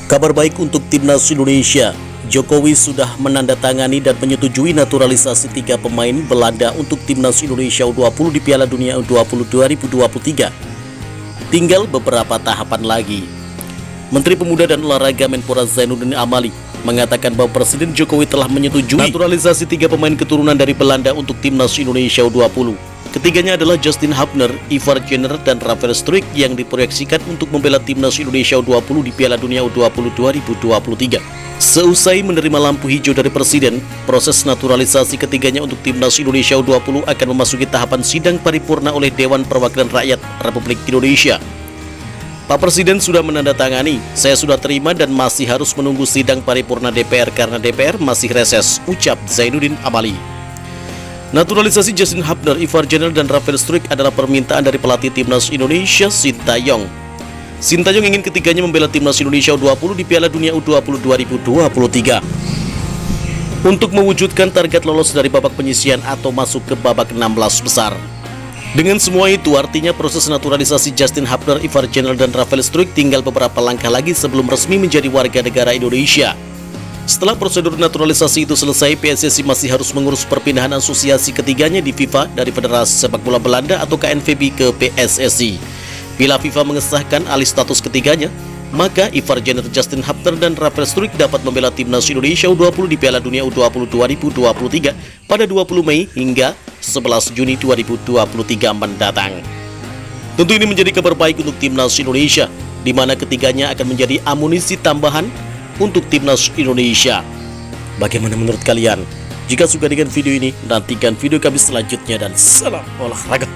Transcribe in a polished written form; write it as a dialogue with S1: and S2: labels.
S1: Kabar baik untuk timnas Indonesia. Jokowi sudah menandatangani dan menyetujui naturalisasi 3 pemain Belanda untuk timnas Indonesia U20 di Piala Dunia U20 2023. Tinggal beberapa tahapan lagi. Menteri Pemuda dan Olahraga Menpora Zainuddin Amali mengatakan bahwa Presiden Jokowi telah menyetujui naturalisasi 3 pemain keturunan dari Belanda untuk timnas Indonesia U20. Ketiganya adalah Justin Hubner, Ivar Jenner, dan Rafael Struijk yang diproyeksikan untuk membela timnas Indonesia U20 di Piala Dunia U20 2023. Seusai menerima lampu hijau dari Presiden, proses naturalisasi ketiganya untuk timnas Indonesia U20 akan memasuki tahapan sidang paripurna oleh Dewan Perwakilan Rakyat Republik Indonesia. Pak Presiden sudah menandatangani, saya sudah terima dan masih harus menunggu sidang paripurna DPR karena DPR masih reses, ucap Zainuddin Amali. Naturalisasi Justin Hubner, Ivar Jenner, dan Rafael Struijk adalah permintaan dari pelatih timnas Indonesia, Sintayong. Sintayong ingin ketiganya membela timnas Indonesia U20 di Piala Dunia U20 2023. Untuk mewujudkan target lolos dari babak penyisihan atau masuk ke babak 16 besar. Dengan semua itu, artinya proses naturalisasi Justin Hubner, Ivar Jenner, dan Rafael Struijk tinggal beberapa langkah lagi sebelum resmi menjadi warga negara Indonesia. Setelah prosedur naturalisasi itu selesai, PSSI masih harus mengurus perpindahan asosiasi ketiganya di FIFA dari Federasi Sepak Bola Belanda atau KNVB ke PSSI. Bila FIFA mengesahkan alih status ketiganya, maka Ivar Jenner, Justin Hubner, dan Rafael Struijk dapat membela timnas Indonesia U20 di Piala Dunia U20 2023 pada 20 Mei hingga 11 Juni 2023 mendatang. Tentu ini menjadi kabar baik untuk timnas Indonesia, di mana ketiganya akan menjadi amunisi tambahan untuk timnas Indonesia. Bagaimana menurut kalian? Jika suka dengan video ini, nantikan video kami selanjutnya dan salam olahraga.